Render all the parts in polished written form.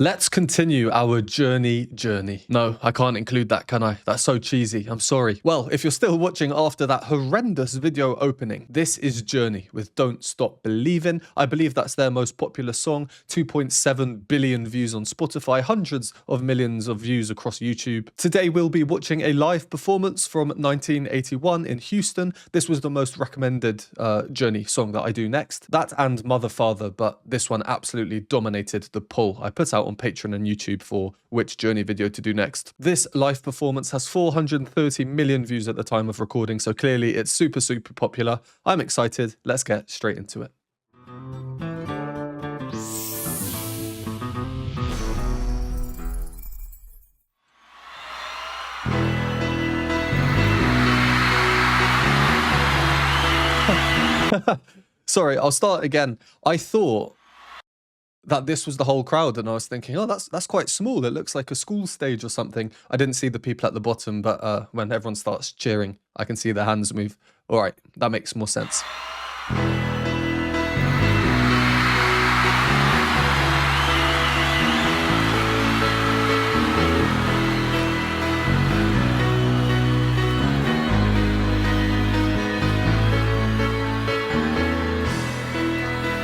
Let's continue our journey. No, I can't include that, can I? That's so cheesy. I'm sorry. Well, if you're still watching after that horrendous video opening, this is Journey with Don't Stop Believin. I believe that's their most popular song. 2.7 billion views on Spotify, hundreds of millions of views across YouTube. Today, we'll be watching a live performance from 1981 in Houston. This was the most recommended Journey song that I do next. That and Mother Father, but this one absolutely dominated the poll I put out on Patreon and YouTube for which Journey video to do next. This live performance has 430 million views at the time of recording, so clearly it's super popular. I'm excited. Let's get straight into it. Sorry, I'll start again. I thought that this was the whole crowd, and I was thinking, oh, that's quite small. It looks like a school stage or something. I didn't see the people at the bottom, but when everyone starts cheering, I can see their hands move. All right, that makes more sense.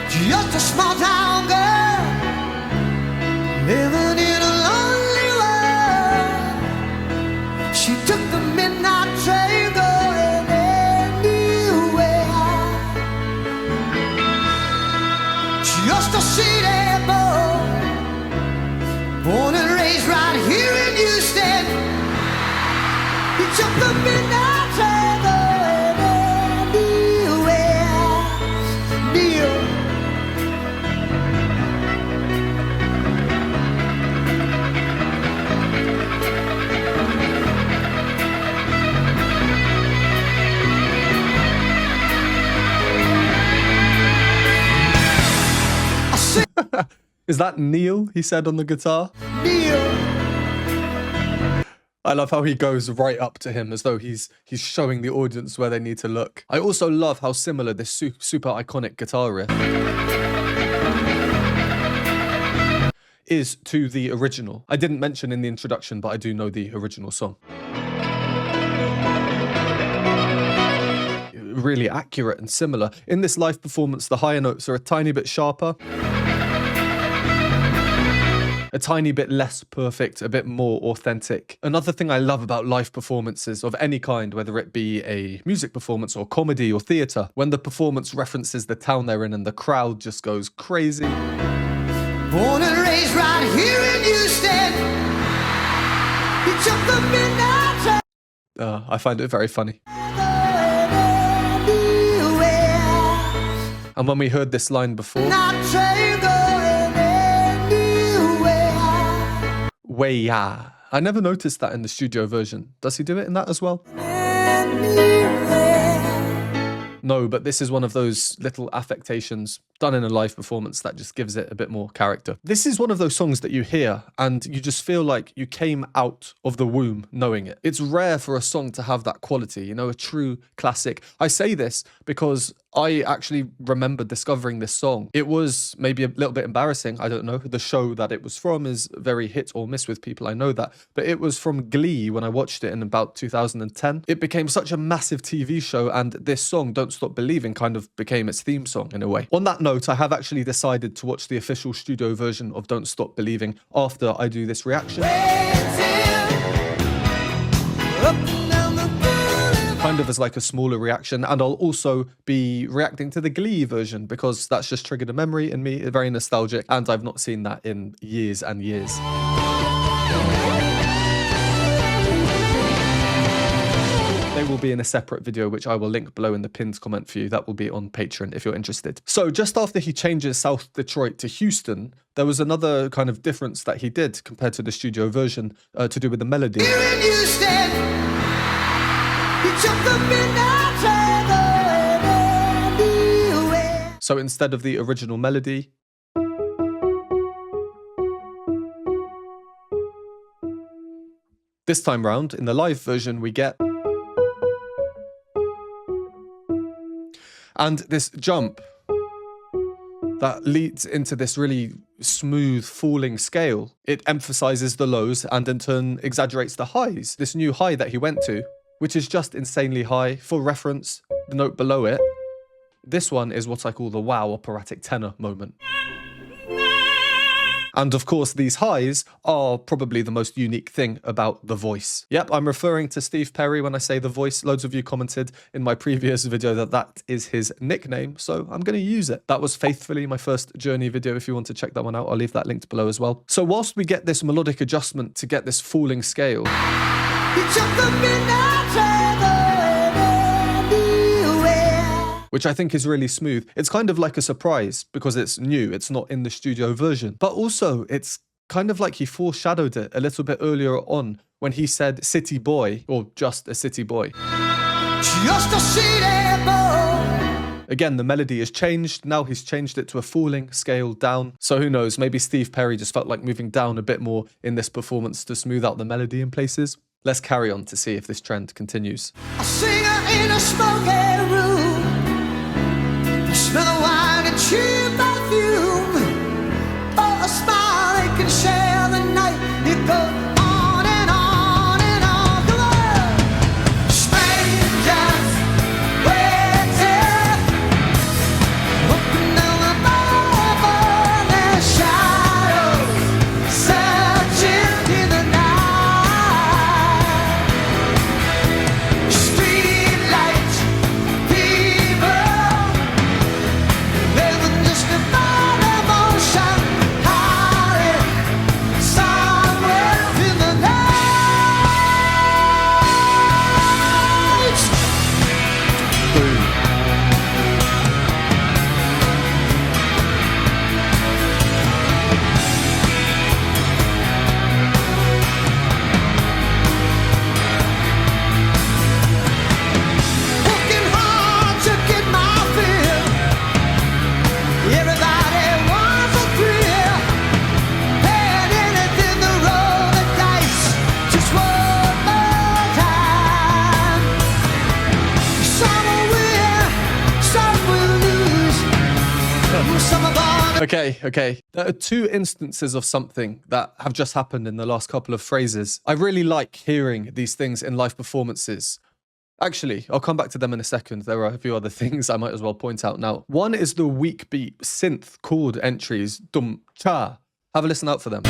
Just a small town girl living in a lonely world. She took the midnight train going anywhere. Just a city boy, born and raised right here in Houston. He took the midnight train going anywhere. Neil. Is that Neil, he said on the guitar? Neil. I love how he goes right up to him as though he's showing the audience where they need to look. I also love how similar this super iconic guitar riff is to the original. I didn't mention in the introduction, but I do know the original song. Really accurate and similar. In this live performance, the higher notes are a tiny bit sharper, a tiny bit less perfect, a bit more authentic. Another thing I love about live performances of any kind, whether it be a music performance or comedy or theatre, when the performance references the town they're in and the crowd just goes crazy. Born and raised right here in Houston. He took the midnight train. I find it very funny. And when we heard this line before, way yeah, I never noticed that in the studio version. Does he do it in that as well? No, but this is one of those little affectations done in a live performance that just gives it a bit more character. This is one of those songs that you hear and you just feel like you came out of the womb knowing it. It's rare for a song to have that quality, you know, a true classic. I say this because I actually remember discovering this song. It was maybe a little bit embarrassing. I don't know. The show that it was from is very hit or miss with people. I know that. But it was from Glee when I watched it in about 2010. It became such a massive TV show, and this song, Don't Stop Believin, kind of became its theme song in a way. On that note, I have actually decided to watch the official studio version of Don't Stop Believin after I do this reaction. Kind of as like a smaller reaction, and I'll also be reacting to the Glee version because that's just triggered a memory in me, very nostalgic, and I've not seen that in years and years. They will be in a separate video, which I will link below in the pinned comment for you. That will be on Patreon if you're interested. So just after he changes South Detroit to Houston, there was another kind of difference that he did compared to the studio version to do with the melody. Here in Houston, he took the midnight train anywhere. So instead of the original melody, this time round, in the live version, we get... And this jump that leads into this really smooth falling scale. It emphasizes the lows and in turn exaggerates the highs. This new high that he went to, which is just insanely high. For reference, the note below it, this one is what I call the wow operatic tenor moment. And of course, these highs are probably the most unique thing about the voice. Yep, I'm referring to Steve Perry when I say the voice. Loads of you commented in my previous video that that is his nickname, so I'm going to use it. That was faithfully my first Journey video. If you want to check that one out, I'll leave that linked below as well. So whilst we get this melodic adjustment to get this falling scale, which I think is really smooth. It's kind of like a surprise because it's new, it's not in the studio version. But also, it's kind of like he foreshadowed it a little bit earlier on when he said city boy, or just a city boy. Just a city boy. Again, the melody is changed. Now he's changed it to a falling scale down. So who knows, maybe Steve Perry just felt like moving down a bit more in this performance to smooth out the melody in places. Let's carry on to see if this trend continues. A singer in a smoky room. Smell the wine and cheap perfume. For a smile they can share the night. It goes on and on and on. Come on! Strangers waiting. Looking down the bar, their shadows searching in the night. Street lights, people. Okay. There are two instances of something that have just happened in the last couple of phrases. I really like hearing these things in live performances. Actually, I'll come back to them in a second. There are a few other things I might as well point out now. One is the weak beat synth chord entries, dum cha. Have a listen out for them.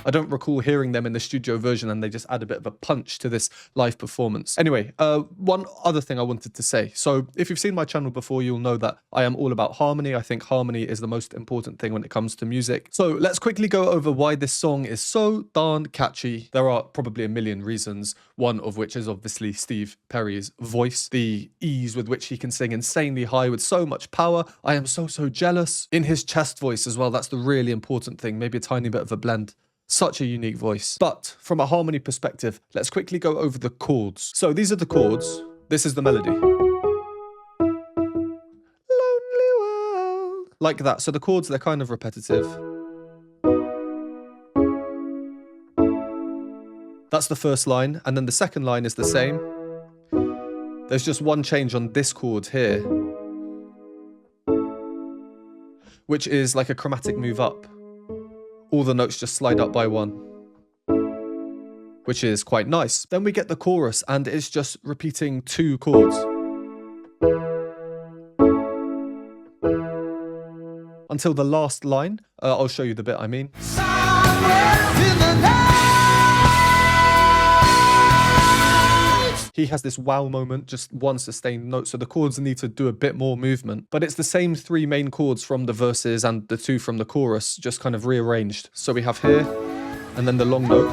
I don't recall hearing them in the studio version, and they just add a bit of a punch to this live performance. Anyway, one other thing I wanted to say. So if you've seen my channel before, you'll know that I am all about harmony. I think harmony is the most important thing when it comes to music. So let's quickly go over why this song is so darn catchy. There are probably a million reasons, one of which is obviously Steve Perry's voice, the ease with which he can sing insanely high with so much power. I am so jealous. In his chest voice as well, that's the really important thing, maybe a tiny bit of a blend. Such a unique voice. But from a harmony perspective, let's quickly go over the chords. So these are the chords. This is the melody. Lonely world. Like that. So the chords, they're kind of repetitive. That's the first line. And then the second line is the same. There's just one change on this chord here, which is like a chromatic move up. All the notes just slide up by one, which is quite nice. Then we get the chorus, and it's just repeating two chords until the last line. I'll show you the bit I mean. He has this wow moment, just one sustained note, so the chords need to do a bit more movement. But it's the same three main chords from the verses and the two from the chorus, just kind of rearranged. So we have here, and then the long note.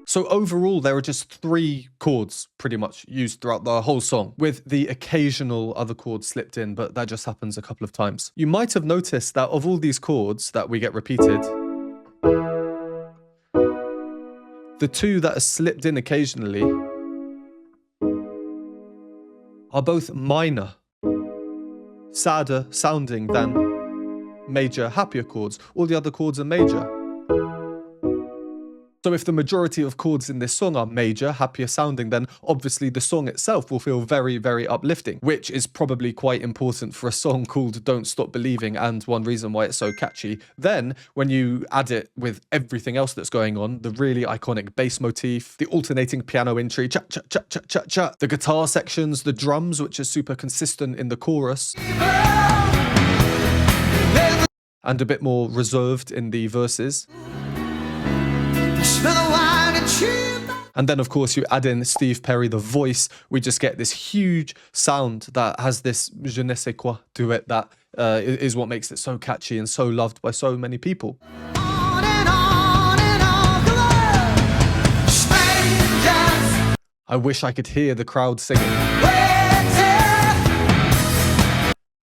So overall, there are just three chords pretty much used throughout the whole song, with the occasional other chord slipped in, but that just happens a couple of times. You might have noticed that of all these chords that we get repeated, the two that are slipped in occasionally are both minor, sadder sounding than major, happier chords. All the other chords are major. So if the majority of chords in this song are major, happier sounding, then obviously the song itself will feel very, very uplifting, which is probably quite important for a song called Don't Stop Believing, and one reason why it's so catchy. Then when you add it with everything else that's going on, the really iconic bass motif, the alternating piano entry, cha cha cha cha cha cha, the guitar sections, the drums, which are super consistent in the chorus, and a bit more reserved in the verses. And then, of course, you add in Steve Perry, the voice, we just get this huge sound that has this je ne sais quoi to it that is what makes it so catchy and so loved by so many people. On and on and on, come on. Strangers, I wish I could hear the crowd singing, waiting.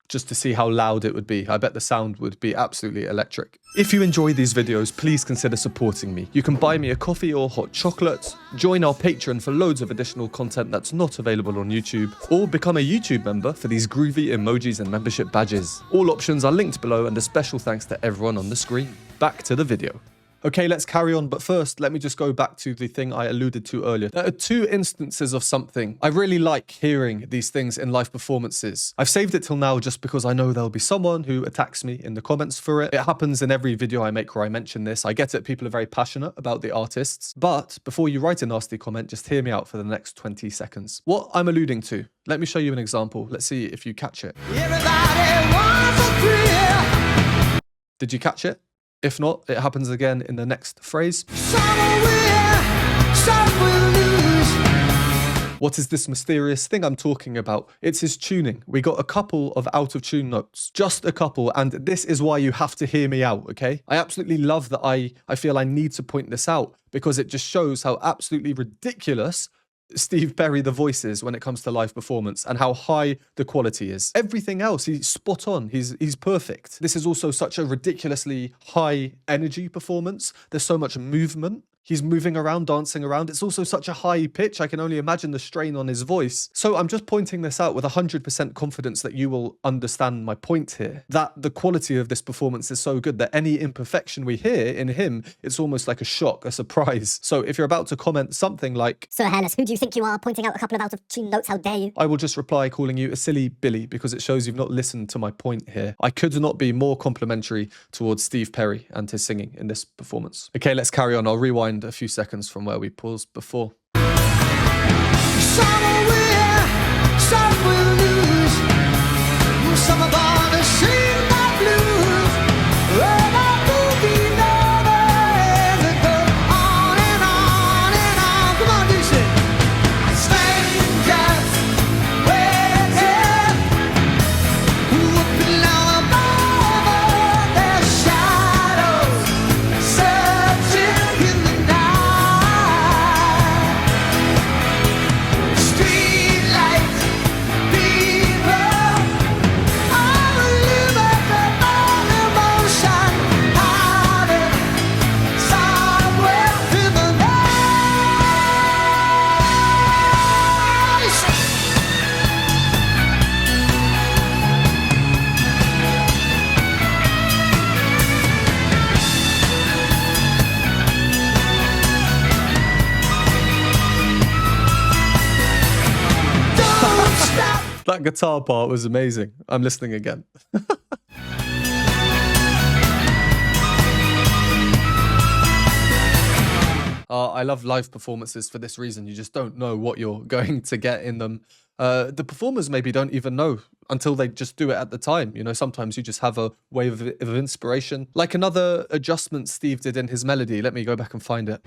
just to see how loud it would be. I bet the sound would be absolutely electric. If you enjoy these videos, please consider supporting me. You can buy me a coffee or hot chocolate, join our Patreon for loads of additional content that's not available on YouTube, or become a YouTube member for these groovy emojis and membership badges. All options are linked below, and a special thanks to everyone on the screen. Back to the video. Okay, let's carry on, but first, let me just go back to the thing I alluded to earlier. There are two instances of something. I really like hearing these things in live performances. I've saved it till now just because I know there'll be someone who attacks me in the comments for it. It happens in every video I make where I mention this. I get it, people are very passionate about the artists. But before you write a nasty comment, just hear me out for the next 20 seconds. What I'm alluding to, let me show you an example. Let's see if you catch it. Everybody wants a thrill. Did you catch it? If not, it happens again in the next phrase. Some will win, some will lose. What is this mysterious thing I'm talking about? It's his tuning. We got a couple of out of tune notes, just a couple, and this is why you have to hear me out, okay? I absolutely love that I feel I need to point this out because it just shows how absolutely ridiculous Steve Perry the voice is when it comes to live performance and how high the quality is. Everything else, he's spot on. He's perfect. This is also such a ridiculously high energy performance. There's so much movement. He's moving around, dancing around. It's also such a high pitch. I can only imagine the strain on his voice. So I'm just pointing this out with 100% confidence that you will understand my point here. That the quality of this performance is so good that any imperfection we hear in him, it's almost like a shock, a surprise. So if you're about to comment something like, Sir Hairless, who do you think you are, pointing out a couple of out-of-tune notes, how dare you? I will just reply calling you a silly Billy because it shows you've not listened to my point here. I could not be more complimentary towards Steve Perry and his singing in this performance. Okay, let's carry on. I'll rewind a few seconds from where we paused before. Some will win, some will lose. Some are gonna sing my blues. Oh, my movie never ends. It goes on and on and on. Come on, do it. Strangers waiting, whooping all above their shadows, searching in the night. Street lights, people, all liberty, all emotion, hiding somewhere in the night. Don't stop. That guitar part was amazing. I'm listening again. I love live performances for this reason. You just don't know what you're going to get in them. The performers maybe don't even know until they just do it at the time. You know, sometimes you just have a wave of inspiration. Like another adjustment Steve did in his melody. Let me go back and find it.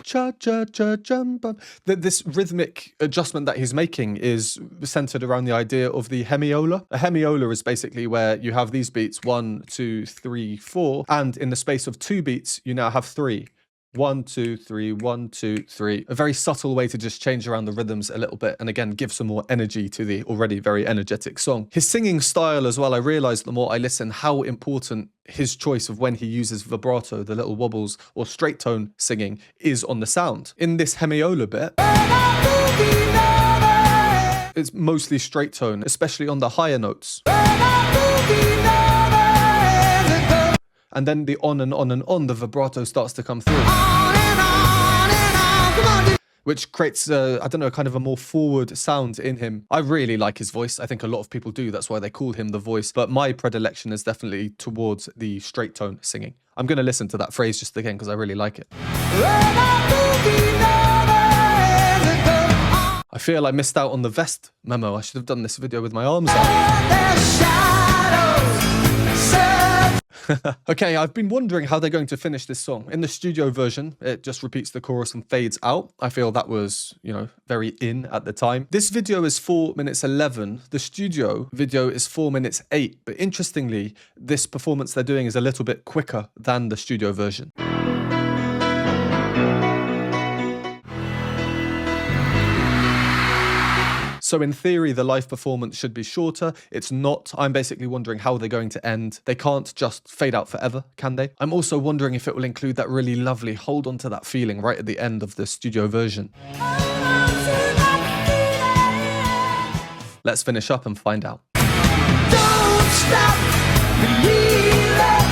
Cha cha cha jump. This rhythmic adjustment that he's making is centered around the idea of the hemiola. A hemiola is basically where you have these beats 1, 2, 3, 4, and in the space of 2 beats, you now have 3. 1, 2, 3, 1, 2, 3. A very subtle way to just change around the rhythms a little bit and again give some more energy to the already very energetic song. His singing style as well, I realized the more I listen how important his choice of when he uses vibrato, the little wobbles, or straight tone singing is on the sound. In this hemiola bit, it's mostly straight tone, especially on the higher notes. and then the on and on and on, the vibrato starts to come through. On and on and on. Come on, dude. Which creates, I don't know, kind of a more forward sound in him. I really like his voice. I think a lot of people do. That's why they call him the voice. But my predilection is definitely towards the straight tone singing. I'm going to listen to that phrase just again because I really like it. I feel I missed out on the vest memo. I should have done this video with my arms out. Okay, I've been wondering how they're going to finish this song. In the studio version, it just repeats the chorus and fades out. I feel that was, you know, very in at the time. This video is 4 minutes 11. The studio video is 4 minutes 8. But interestingly, this performance they're doing is a little bit quicker than the studio version. So in theory, the live performance should be shorter. It's not. I'm basically wondering how they're going to end. They can't just fade out forever, can they? I'm also wondering if it will include that really lovely hold on to that feeling right at the end of the studio version. Let's finish up and find out. Don't stop believing.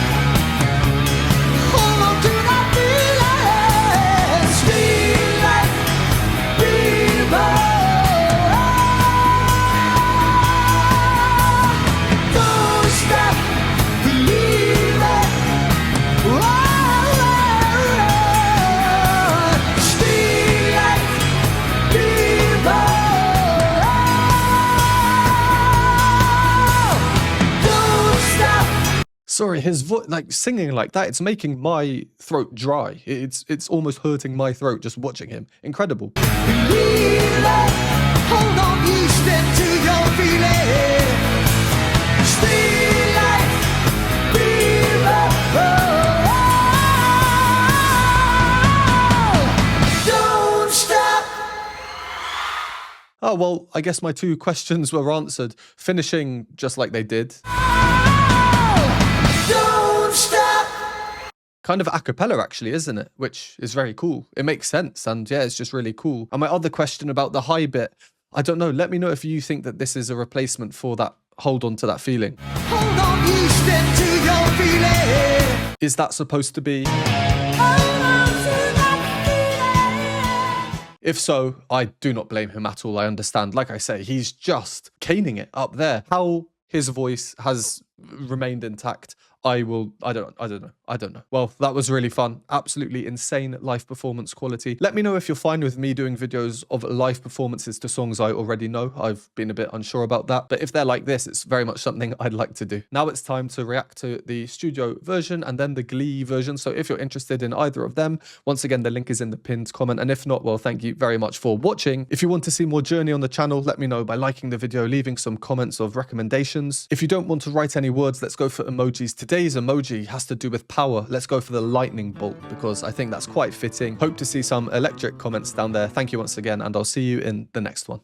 Hold on to that feeling. Scream like believer. Sorry, his voice, like singing like that, it's making my throat dry. It's almost hurting my throat just watching him. Incredible. Hold on, you step to your feeling. Stay like believer. Don't stop. Oh, well, I guess my 2 questions were answered, finishing just like they did. Don't stop. Kind of a cappella, actually, isn't it? Which is very cool. It makes sense, and yeah, it's just really cool. And my other question about the high bit, I don't know. Let me know if you think that this is a replacement for that hold on to that feeling. Hold on, you step to your feeling. Is that supposed to be? If so, I do not blame him at all. I understand. Like I say, he's just caning it up there. How his voice has remained intact, I don't know. Well, that was really fun. Absolutely insane live performance quality. Let me know if you're fine with me doing videos of live performances to songs I already know. I've been a bit unsure about that, but if they're like this, it's very much something I'd like to do. Now it's time to react to the studio version and then the Glee version. So if you're interested in either of them, once again, the link is in the pinned comment. And if not, well, thank you very much for watching. If you want to see more Journey on the channel, let me know by liking the video, leaving some comments of recommendations. If you don't want to write any words, let's go for emojis. Today's emoji has to do with power. Let's go for the lightning bolt because I think that's quite fitting. Hope to see some electric comments down there. Thank you once again, and I'll see you in the next one.